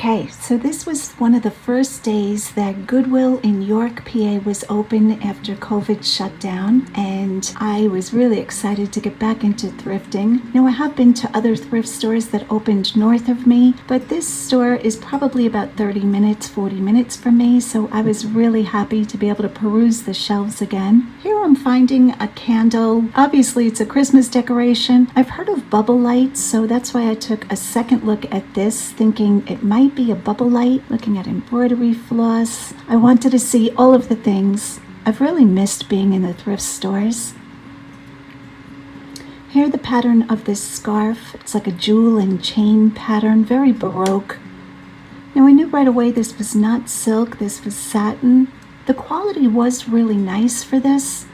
Okay, so this was one of the first days that Goodwill in York, PA was open after COVID shut down, and I was really excited to get back into thrifting. Now, I have been to other thrift stores that opened north of me, but this store is probably about 30 minutes, 40 minutes from me, so I was really happy to be able to peruse the shelves again. Here I'm finding a candle. Obviously, it's a Christmas decoration. I've heard of bubble lights, so that's why I took a second look at this, thinking it might be a bubble light. Looking at embroidery floss. I wanted to see all of the things. I've really missed being in the thrift stores. Here the pattern of this scarf. It's like a jewel and chain pattern, very Baroque. Now I knew right away this was not silk, this was satin. The quality was really nice for this.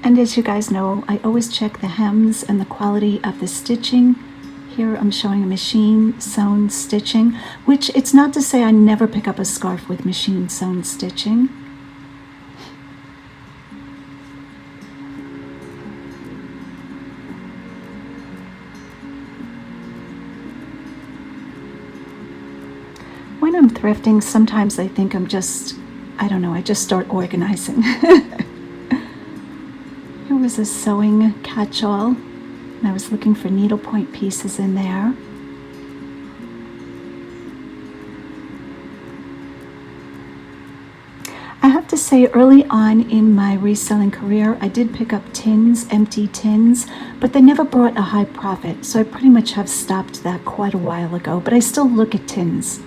And as you guys know, I always check the hems and the quality of the stitching. Here I'm showing a machine sewn stitching, which it's not to say I never pick up a scarf with machine sewn stitching. When I'm thrifting, sometimes I think I just start organizing. Here was a sewing catch-all. And I was looking for needlepoint pieces in there. I have to say, early on in my reselling career, I did pick up tins, empty tins, but they never brought a high profit, so I pretty much have stopped that quite a while ago, but I still look at tins.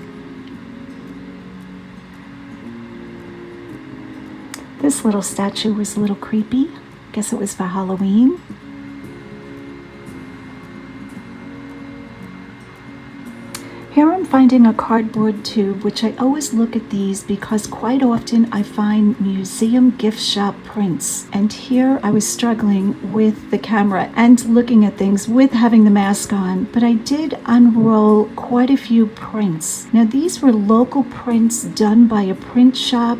This little statue was a little creepy. Guess it was for Halloween. Here I'm finding a cardboard tube, which I always look at these because quite often I find museum gift shop prints. And here I was struggling with the camera and looking at things with having the mask on, but I did unroll quite a few prints. Now these were local prints done by a print shop,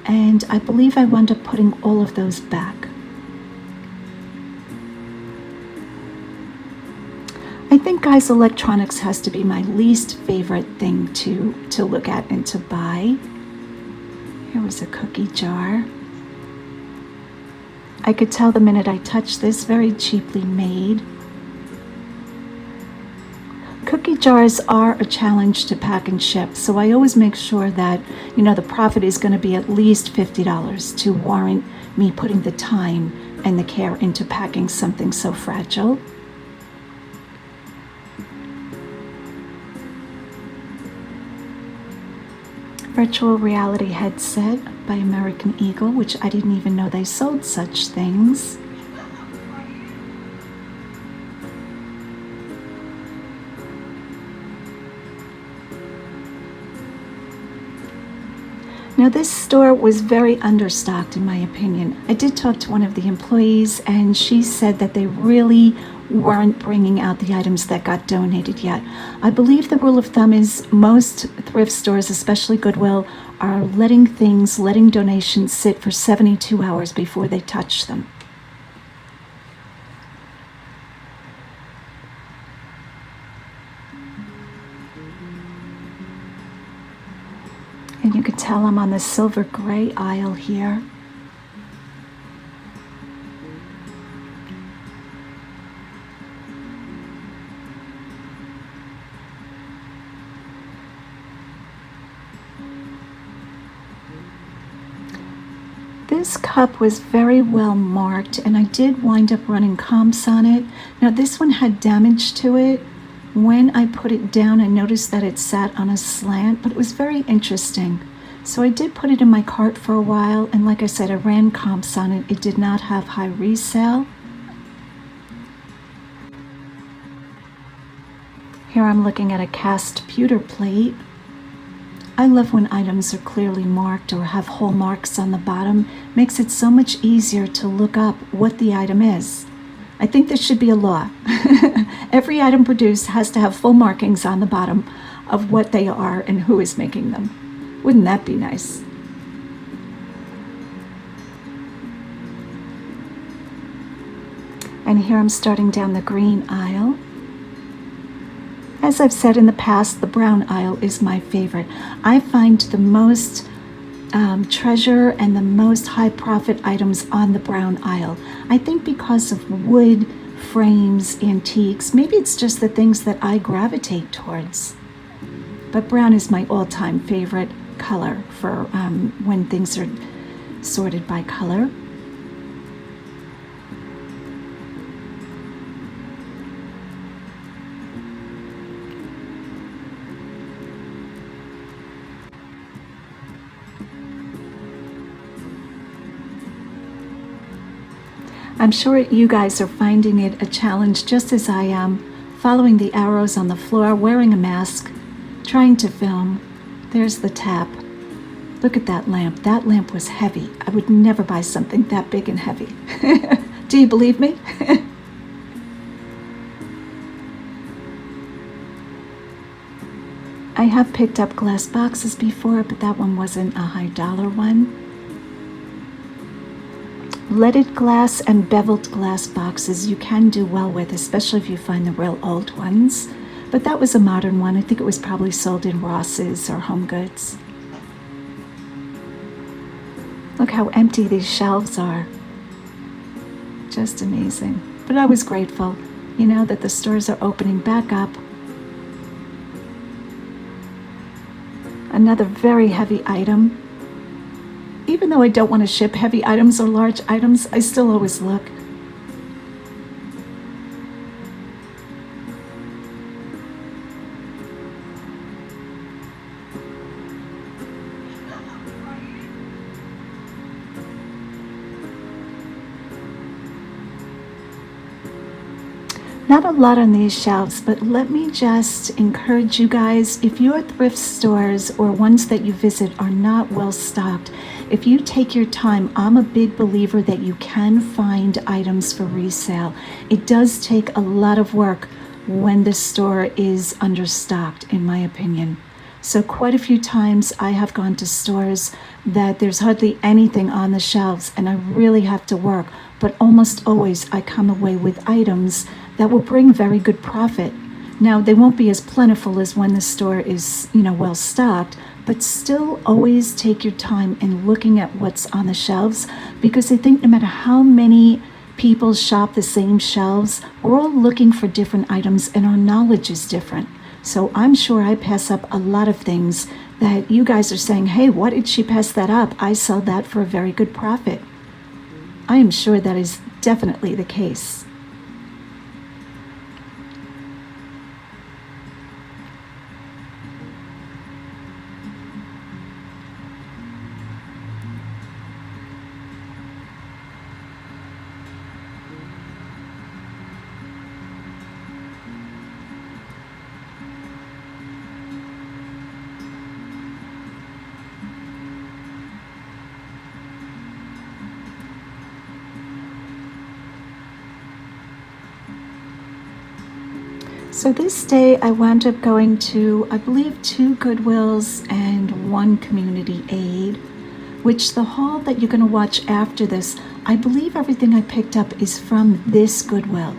and I believe I wound up putting all of those back. I think, guys, electronics has to be my least favorite thing to look at and to buy. Here was a cookie jar. I could tell the minute I touched this, very cheaply made. Cookie jars are a challenge to pack and ship, so I always make sure that, the profit is going to be at least $50 to warrant me putting the time and the care into packing something so fragile. Virtual reality headset by American Eagle, which I didn't even know they sold such things. Now this store was very understocked in my opinion. I did talk to one of the employees and she said that they really weren't bringing out the items that got donated yet. I believe the rule of thumb is most thrift stores, especially Goodwill, are letting donations sit for 72 hours before they touch them. And you can tell I'm on the silver gray aisle here. This cup was very well marked, and I did wind up running comps on it. Now this one had damage to it. When I put it down, I noticed that it sat on a slant, but it was very interesting. So I did put it in my cart for a while, and like I said, I ran comps on it. It did not have high resale. Here I'm looking at a cast pewter plate. I love when items are clearly marked or have hole marks on the bottom. Makes it so much easier to look up what the item is. I think there should be a law. Every item produced has to have full markings on the bottom of what they are and who is making them. Wouldn't that be nice? And here I'm starting down the green aisle. As I've said in the past, the brown aisle is my favorite. I find the most treasure and the most high profit items on the brown aisle. I think because of wood, frames, antiques, maybe it's just the things that I gravitate towards. But brown is my all-time favorite color for when things are sorted by color. I'm sure you guys are finding it a challenge just as I am, following the arrows on the floor, wearing a mask, trying to film. There's the tap. Look at that lamp. That lamp was heavy. I would never buy something that big and heavy. Do you believe me? I have picked up glass boxes before, but that one wasn't a high dollar one. Leaded glass and beveled glass boxes you can do well with, especially if you find the real old ones. But that was a modern one. I think it was probably sold in Ross's or Home Goods. Look how empty these shelves are. Just amazing. But I was grateful, you know, that the stores are opening back up. Another very heavy item. Even though I don't want to ship heavy items or large items, I still always look. Not a lot on these shelves, but let me just encourage you guys, if your thrift stores or ones that you visit are not well stocked, if you take your time, I'm a big believer that you can find items for resale. It does take a lot of work when the store is understocked, in my opinion. So quite a few times I have gone to stores that there's hardly anything on the shelves and I really have to work, but almost always I come away with items that will bring very good profit. Now, they won't be as plentiful as when the store is, well stocked, but still always take your time in looking at what's on the shelves, because I think no matter how many people shop the same shelves, we're all looking for different items and our knowledge is different. So I'm sure I pass up a lot of things that you guys are saying, hey, why did she pass that up? I sell that for a very good profit. I am sure that is definitely the case. So this day I wound up going to, I believe, 2 Goodwills and 1 community aid, which the haul that you're going to watch after this, I believe everything I picked up is from this Goodwill.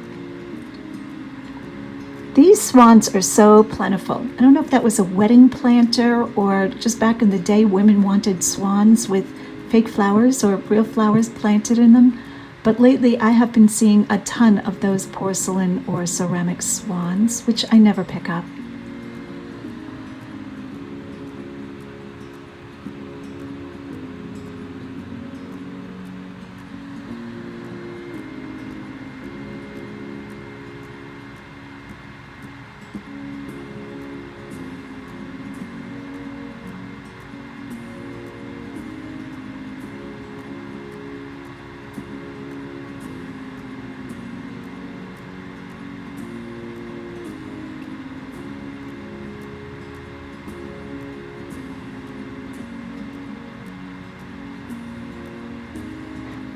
These swans are so plentiful. I don't know if that was a wedding planter or just back in the day women wanted swans with fake flowers or real flowers planted in them. But lately I have been seeing a ton of those porcelain or ceramic swans, which I never pick up.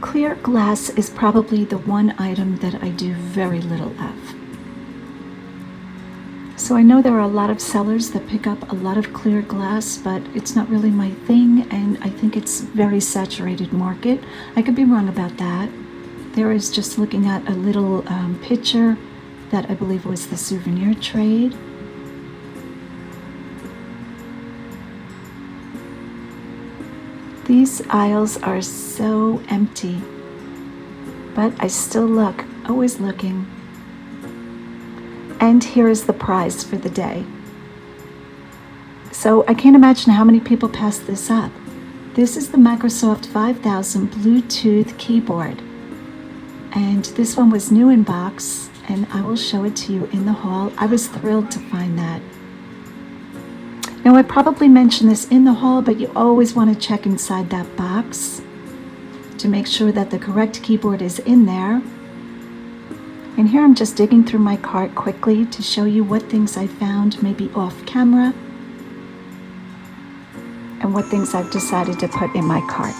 Clear glass is probably the one item that I do very little of. So I know there are a lot of sellers that pick up a lot of clear glass, but it's not really my thing, and I think it's very saturated market. I could be wrong about that. There is just looking at a little picture that I believe was the souvenir trade. These aisles are so empty, but I still look, always looking. And here is the prize for the day. So I can't imagine how many people passed this up. This is the Microsoft 5000 Bluetooth keyboard. And this one was new in box, and I will show it to you in the haul. I was thrilled to find that. Now, I probably mentioned this in the haul, but you always want to check inside that box to make sure that the correct keyboard is in there. And here I'm just digging through my cart quickly to show you what things I found maybe off camera and what things I've decided to put in my cart.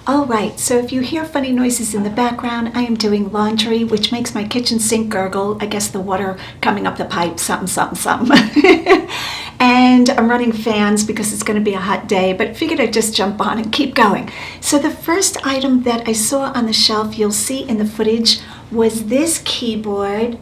All right, so if you hear funny noises in the background, I am doing laundry, which makes my kitchen sink gurgle. I guess the water coming up the pipe, something, something, something. And I'm running fans because it's going to be a hot day, but figured I'd just jump on and keep going. So the first item that I saw on the shelf, you'll see in the footage, was this keyboard.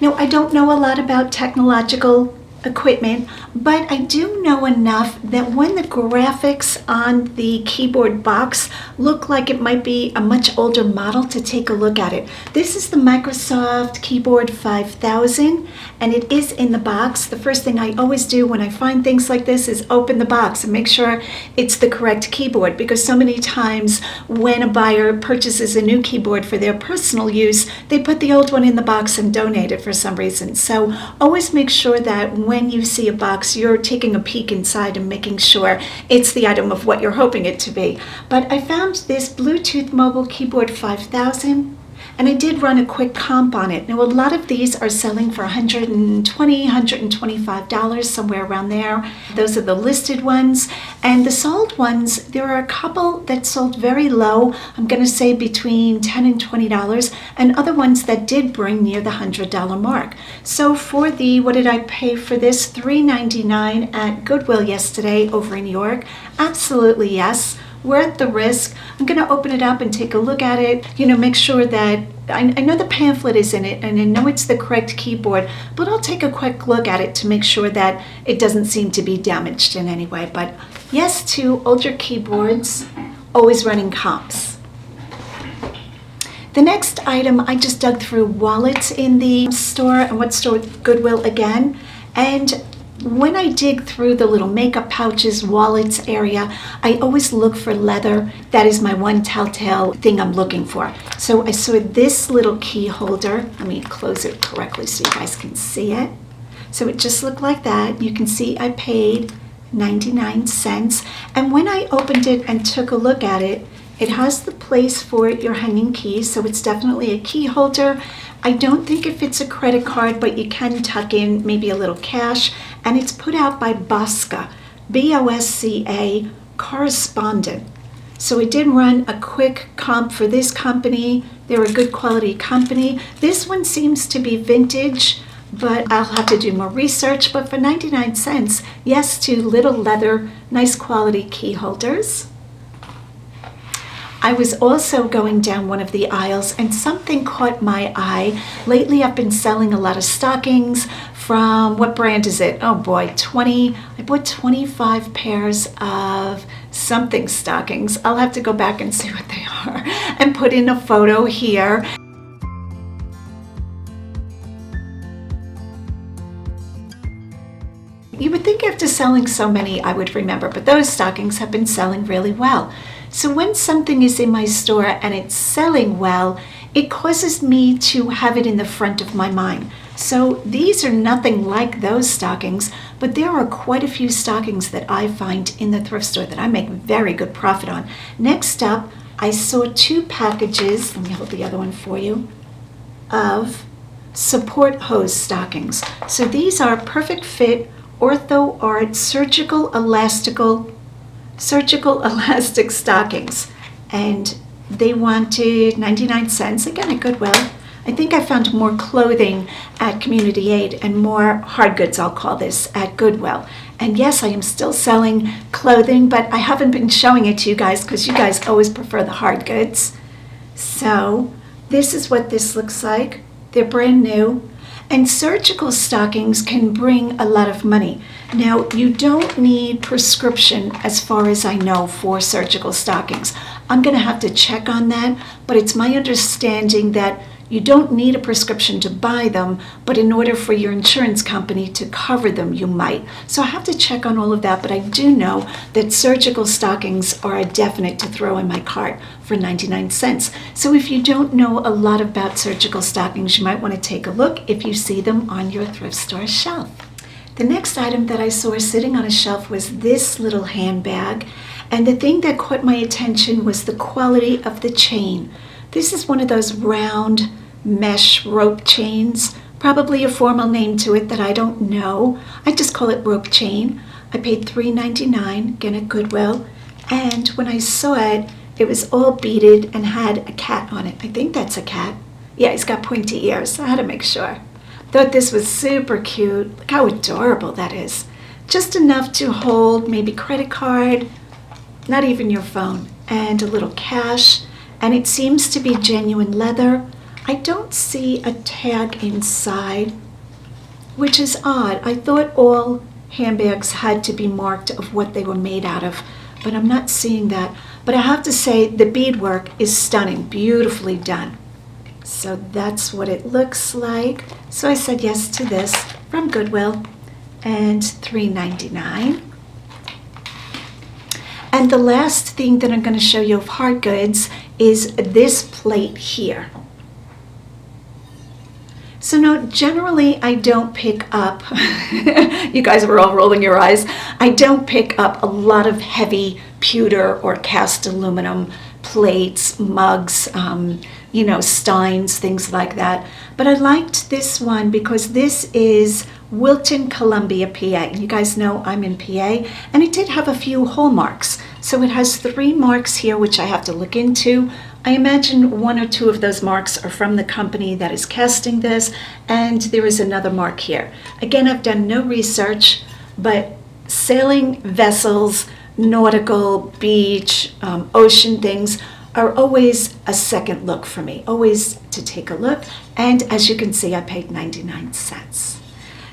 Now, I don't know a lot about technological equipment, but I do know enough that when the graphics on the keyboard box look like it might be a much older model, to take a look at it. This is the Microsoft Keyboard 5000, and it is in the box. The first thing I always do when I find things like this is open the box and make sure it's the correct keyboard, because so many times when a buyer purchases a new keyboard for their personal use, they put the old one in the box and donate it for some reason. So always make sure that when you see a box, you're taking a peek inside and making sure it's the item of what you're hoping it to be. But I found this Bluetooth Mobile Keyboard 5000, and I did run a quick comp on it. Now, a lot of these are selling for $120, $125, somewhere around there. Those are the listed ones. And the sold ones, there are a couple that sold very low. I'm going to say between $10 and $20, and other ones that did bring near the $100 mark. So for the, what did I pay for this? $3.99 at Goodwill yesterday over in New York. Absolutely yes. Worth the risk. I'm going to open it up and take a look at it, make sure that I know the pamphlet is in it and I know it's the correct keyboard, but I'll take a quick look at it to make sure that it doesn't seem to be damaged in any way. But yes to older keyboards, always running comps. The next item, I just dug through wallets in the store, and what store? Goodwill again. And when I dig through the little makeup pouches, wallets area, I always look for leather. That is my one telltale thing I'm looking for. So I saw this little key holder. Let me close it correctly so you guys can see it. So it just looked like that. You can see I paid 99 cents. And when I opened it and took a look at it, it has the place for your hanging keys, so it's definitely a key holder. I don't think it fits a credit card, but you can tuck in maybe a little cash. And it's put out by Bosca, B-O-S-C-A, Correspondent. So I did run a quick comp for this company. They're a good quality company. This one seems to be vintage, but I'll have to do more research. But for 99 cents, yes to little leather, nice quality key holders. I was also going down one of the aisles and something caught my eye. Lately I've been selling a lot of stockings from, what brand is it? Oh boy, I bought 25 pairs of something stockings. I'll have to go back and see what they are and put in a photo here. You would think after selling so many I would remember, but those stockings have been selling really well. So when something is in my store and it's selling well, it causes me to have it in the front of my mind. So these are nothing like those stockings, but there are quite a few stockings that I find in the thrift store that I make very good profit on. Next up, I saw 2 packages, let me hold the other one for you, of support hose stockings. So these are perfect fit, Ortho Art surgical elastic stockings, and they wanted 99 cents, again at Goodwill. I think I found more clothing at Community Aid and more hard goods, I'll call this, at Goodwill. And yes, I am still selling clothing, but I haven't been showing it to you guys because you guys always prefer the hard goods. So this is what this looks like. They're brand new. And surgical stockings can bring a lot of money. Now, you don't need prescription as far as I know for surgical stockings. I'm going to have to check on that, but it's my understanding that you don't need a prescription to buy them, but in order for your insurance company to cover them, you might. So I have to check on all of that, but I do know that surgical stockings are a definite to throw in my cart for 99 cents. So if you don't know a lot about surgical stockings, you might want to take a look if you see them on your thrift store shelf. The next item that I saw sitting on a shelf was this little handbag, and the thing that caught my attention was the quality of the chain. This is one of those round mesh rope chains, probably a formal name to it that I don't know. I just call it rope chain. I paid $3.99, again at Goodwill, and when I saw it, it was all beaded and had a cat on it. I think that's a cat. Yeah, he's got pointy ears. I had to make sure. Thought this was super cute. Look how adorable that is. Just enough to hold maybe credit card, not even your phone, and a little cash. And it seems to be genuine leather. I don't see a tag inside, which is odd. I thought all handbags had to be marked of what they were made out of, but I'm not seeing that. But I have to say the beadwork is stunning, beautifully done. So that's what it looks like. So I said yes to this from Goodwill, and $3.99. And the last thing that I'm going to show you of hard goods is this plate here. So now, generally, I don't pick up, you guys were all rolling your eyes, I don't pick up a lot of heavy pewter or cast aluminum plates, mugs, steins, things like that. But I liked this one because this is Wilton, Columbia, PA. You guys know I'm in PA, and it did have a few hallmarks. So it has 3 marks here, which I have to look into. I imagine 1 or 2 of those marks are from the company that is casting this, and there is another mark here. Again, I've done no research, but sailing vessels, nautical, beach, ocean things are always a second look for me, always to take a look. And as you can see, I paid 99 cents.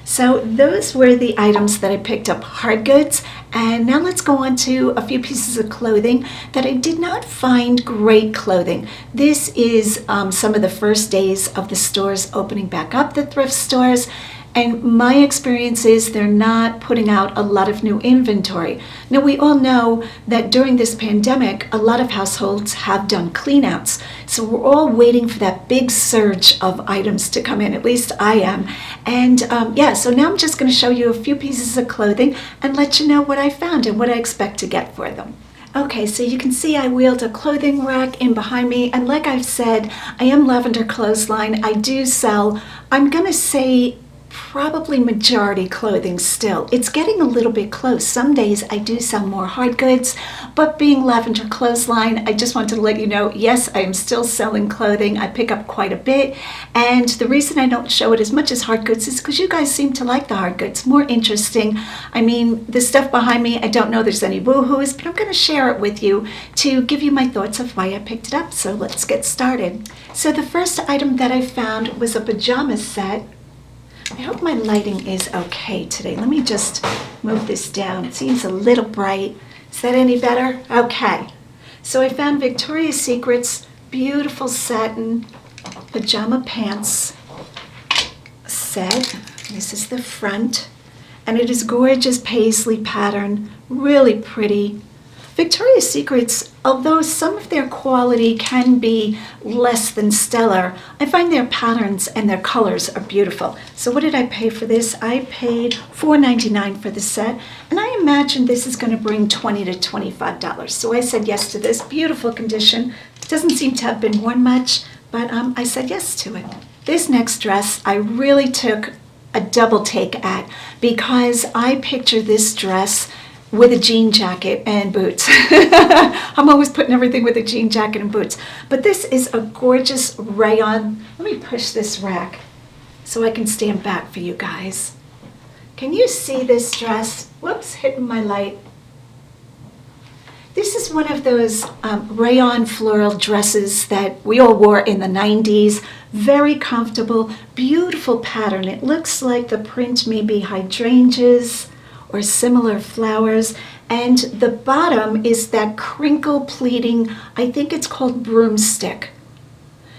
So those were the items that I picked up, hard goods. And now let's go on to a few pieces of clothing that I did not find great clothing. This is some of the first days of the stores opening back up, the thrift stores. And my experience is they're not putting out a lot of new inventory. Now, we all know that during this pandemic, a lot of households have done cleanouts. So we're all waiting for that big surge of items to come in. At least I am. And so now I'm just going to show you a few pieces of clothing and let you know what I found and what I expect to get for them. Okay, so you can see I wheeled a clothing rack in behind me, and like I've said, I am Lavender Clothesline. I do sell, I'm going to say, probably majority clothing still. It's getting a little bit close. Some days I do sell more hard goods, but being Lavender Clothesline, I just wanted to let you know, yes, I am still selling clothing. I pick up quite a bit, and the reason I don't show it as much as hard goods is because you guys seem to like the hard goods. More interesting. I mean, the stuff behind me, I don't know there's any woohoos, but I'm going to share it with you to give you my thoughts of why I picked it up. So let's get started. So the first item that I found was a pajama set. I hope my lighting is okay today. Let me just move this down. It seems a little bright. Is that any better? Okay. So I found Victoria's Secret's beautiful satin pajama pants set. This is the front. And it is gorgeous paisley pattern. Really pretty. Victoria's Secret's, although some of their quality can be less than stellar, I find their patterns and their colors are beautiful. So what did I pay for this? I paid $4.99 for the set, and I imagine this is going to bring $20 to $25. So I said yes to this. Beautiful condition. Doesn't seem to have been worn much, but I said yes to it. This next dress I really took a double take at because I picture this dress with a jean jacket and boots. I'm always putting everything with a jean jacket and boots. But this is a gorgeous rayon. Let me push this rack so I can stand back for you guys. Can you see this dress? Whoops, hitting my light. This is is one of those rayon floral dresses that we all wore in the 90s. Very comfortable, beautiful pattern. It looks like the print may be hydrangeas or similar flowers. And the bottom is that crinkle pleating, I think it's called broomstick.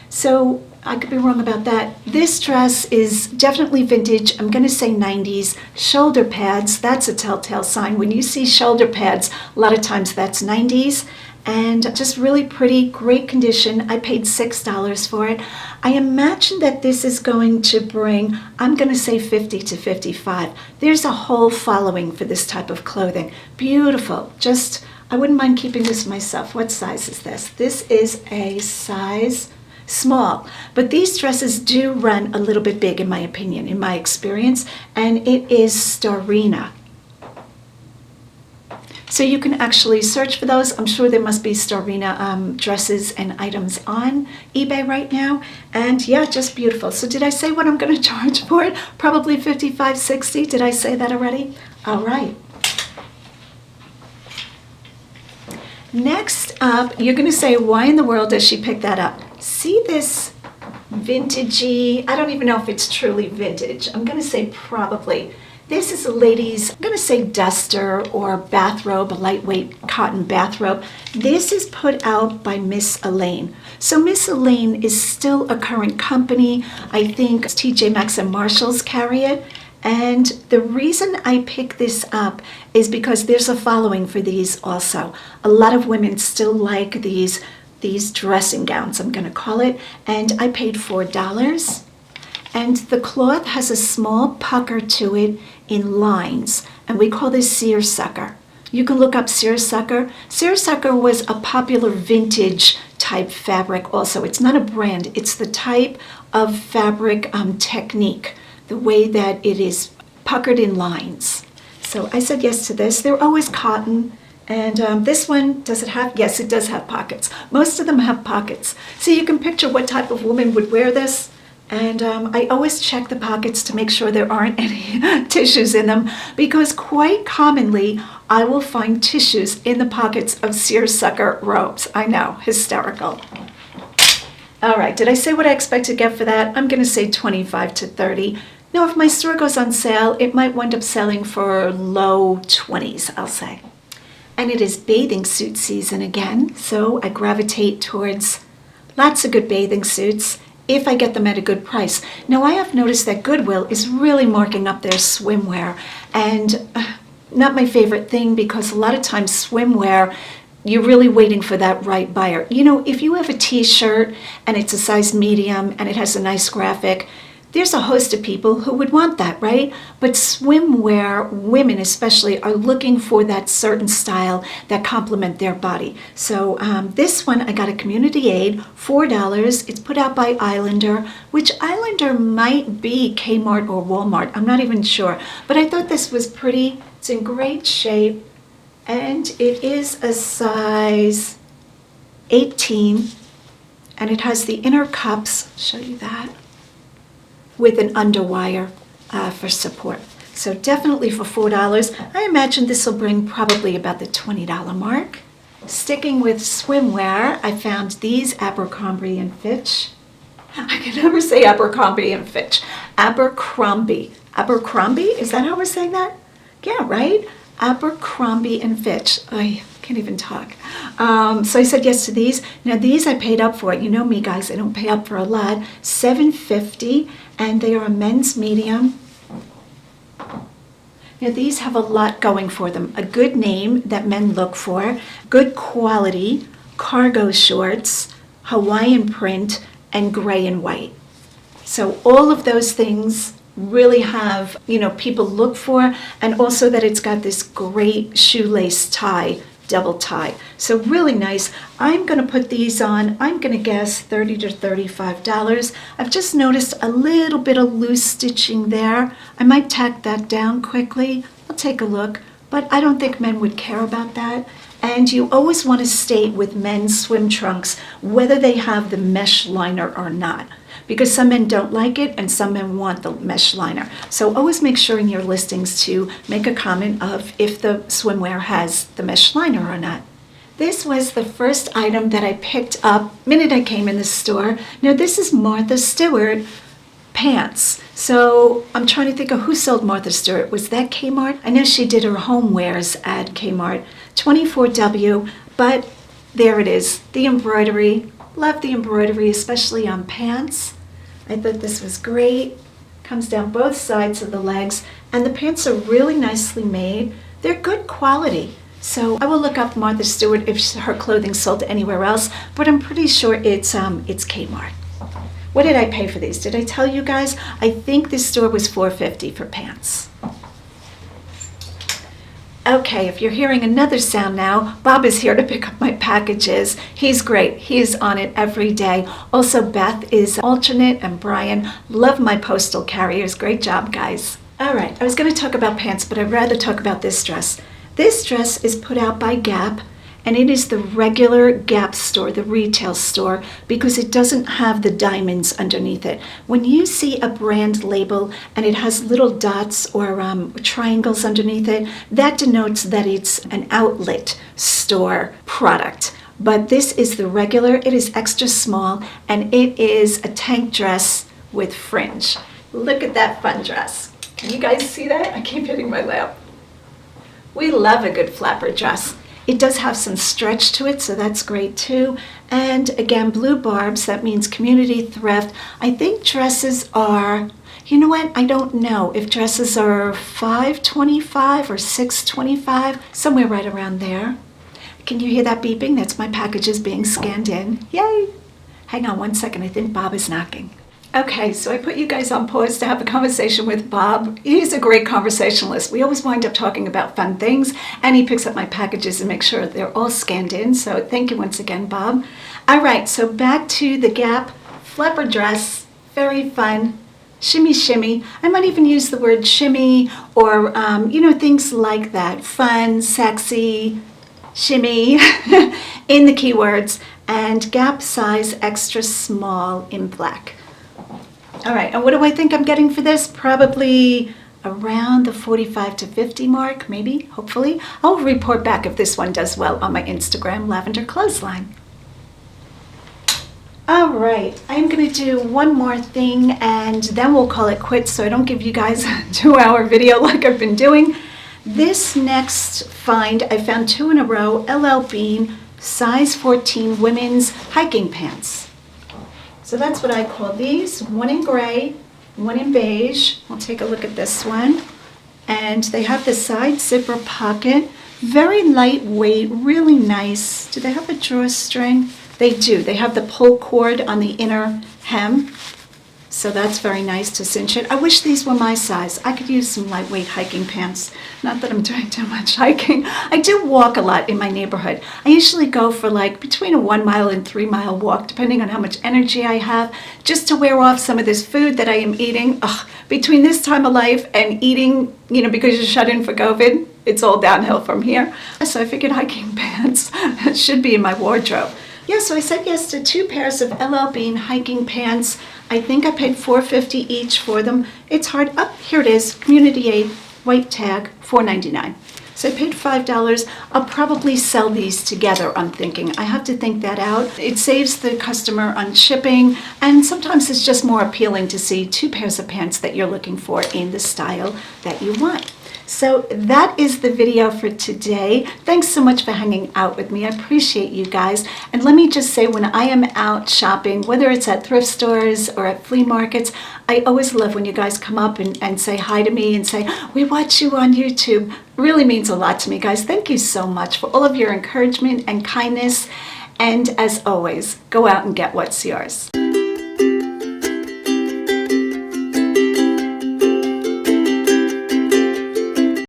So I could be wrong about that. This dress is definitely vintage. I'm going to say 90s. Shoulder pads, that's a telltale sign. When you see shoulder pads, a lot of times that's 90s. And just really pretty, great condition. I paid $6 for it. I imagine that this is going to bring, I'm going to say 50 to 55. There's a whole following for this type of clothing. Beautiful. Just, I wouldn't mind keeping this myself. What size is this? This is a size small, but these dresses do run a little bit big in my opinion, in my experience, and it is Starina. So you can actually search for those. I'm sure there must be Starina dresses and items on eBay right now. And yeah, just beautiful. So did I say what I'm going to charge for it? Probably $55, $60. Did I say that already? All right. Next up, you're going to say, why in the world does she pick that up? See this vintagey, I don't even know if it's truly vintage. I'm going to say probably. This is a lady's, I'm going to say duster or bathrobe, a lightweight cotton bathrobe. This is put out by Miss Elaine. So Miss Elaine is still a current company. I think TJ Maxx and Marshalls carry it. And the reason I pick this up is because there's a following for these also. A lot of women still like these dressing gowns, I'm going to call it. And I paid $4. And the cloth has a small pucker to it in lines, and we call this seersucker. You can look up seersucker. Seersucker was a popular vintage type fabric also. It's not a brand, it's the type of fabric technique, the way that it is puckered in lines. So I said yes to this. They're always cotton. And this one, does it have? Yes, it does have pockets. Most of them have pockets. So you can picture what type of woman would wear this. And I always check the pockets to make sure there aren't any tissues in them, because quite commonly I will find tissues in the pockets of seersucker robes. I know, hysterical. All right, did I say what I expect to get for that? I'm going to say 25 to 30. Now, if my store goes on sale, it might wind up selling for low 20s, I'll say. And it is bathing suit season again, so I gravitate towards lots of good bathing suits if I get them at a good price. Now, I have noticed that Goodwill is really marking up their swimwear, and not my favorite thing, because a lot of times swimwear, you're really waiting for that right buyer. You know, if you have a t-shirt and it's a size medium and it has a nice graphic, there's a host of people who would want that, right? But swimwear, women especially, are looking for that certain style that complement their body. So this one, I got a community aid, $4. It's put out by Islander, which Islander might be Kmart or Walmart. I'm not even sure. But I thought this was pretty. It's in great shape. And it is a size 18. And it has the inner cups. I'll show you that. With an underwire for support. So definitely for $4. I imagine this will bring probably about the $20 mark. Sticking with swimwear, I found these Abercrombie and Fitch. I can never say Abercrombie and Fitch. Abercrombie. Abercrombie? Is that how we're saying that? Yeah, right? Abercrombie and Fitch. I can't even talk. So I said yes to these. Now these I paid up for. You know me, guys, I don't pay up for a lot. $7.50, and they are a men's medium. Now these have a lot going for them. A good name that men look for, good quality, cargo shorts, Hawaiian print, and gray and white. So all of those things really have, you know, people look for, and also that it's got this great shoelace tie, double tie. So really nice. I'm going to put these on, I'm going to guess $30 to $35. I've just noticed a little bit of loose stitching there. I might tack that down quickly. I'll take a look, but I don't think men would care about that. And you always want to state with men's swim trunks whether they have the mesh liner or not, because some men don't like it and some men want the mesh liner. So always make sure in your listings to make a comment of if the swimwear has the mesh liner or not. This was the first item that I picked up the minute I came in the store. Now this is Martha Stewart pants. So I'm trying to think of who sold Martha Stewart. Was that Kmart? I know she did her homewares at Kmart. 24W, but there it is. The embroidery. Love the embroidery, especially on pants. I thought this was great. Comes down both sides of the legs, and the pants are really nicely made. They're good quality. So I will look up Martha Stewart if her clothing sold anywhere else, but I'm pretty sure it's Kmart. What did I pay for these? Did I tell you guys? I think this store was $4.50 for pants. Okay, if you're hearing another sound now, Bob is here to pick up my packages. He's great. He is on it every day. Also, Beth is alternate, and Brian. Love my postal carriers. Great job, guys. All right, I was going to talk about pants, but I'd rather talk about this dress. This dress is put out by Gap, and it is the regular Gap store, the retail store, because it doesn't have the diamonds underneath it. When you see a brand label and it has little dots or triangles underneath it, that denotes that it's an outlet store product. But this is the regular, it is extra small, and it is a tank dress with fringe. Look at that fun dress. Can you guys see that? I keep hitting my lap. We love a good flapper dress. It does have some stretch to it, so that's great too. And again, blue barbs, that means community thrift. I think dresses are, you know what, I don't know if dresses are $5.25 or $6.25, somewhere right around there. Can you hear that beeping? That's my packages being scanned in. Yay! Hang on one second, I think Bob is knocking. Okay, so I put you guys on pause to have a conversation with Bob. He's a great conversationalist. We always wind up talking about fun things, and he picks up my packages and makes sure they're all scanned in. So thank you once again, Bob. All right, so back to the Gap flapper dress. Very fun. Shimmy, shimmy. I might even use the word shimmy or, things like that. Fun, sexy, shimmy in the keywords. And Gap size extra small in black. All right, and what do I think I'm getting for this? Probably around the 45 to 50 mark, maybe, hopefully. I'll report back if this one does well on my Instagram, Lavender Clothesline. All right, I'm gonna do one more thing and then we'll call it quits so I don't give you guys a 2-hour video like I've been doing. This next find, I found 2 in a row, LL Bean, size 14 women's hiking pants. So that's what I call these, one in gray, one in beige. We'll take a look at this one. And they have the side zipper pocket, very lightweight, really nice. Do they have a drawstring? They do. They have the pull cord on the inner hem. So that's very nice to cinch it. I wish these were my size. I could use some lightweight hiking pants. Not that I'm doing too much hiking. I do walk a lot in my neighborhood. I usually go for like between a 1 mile and 3 mile walk, depending on how much energy I have, just to wear off some of this food that I am eating. Ugh, between this time of life and eating, because you're shut in for COVID, it's all downhill from here. So I figured hiking pants should be in my wardrobe. Yeah, so I said yes to 2 pairs of LL Bean hiking pants. I think I paid $4.50 each for them. It's hard. Oh, here it is. Community Aid, white tag, $4.99. So I paid $5. I'll probably sell these together, I'm thinking. I have to think that out. It saves the customer on shipping, and sometimes it's just more appealing to see 2 pairs of pants that you're looking for in the style that you want. So that is the video for today. Thanks so much for hanging out with me. I appreciate you guys. And let me just say, when I am out shopping, whether it's at thrift stores or at flea markets, I always love when you guys come up and say hi to me and say, we watch you on YouTube. Really means a lot to me, guys. Thank you so much for all of your encouragement and kindness. And as always, go out and get what's yours.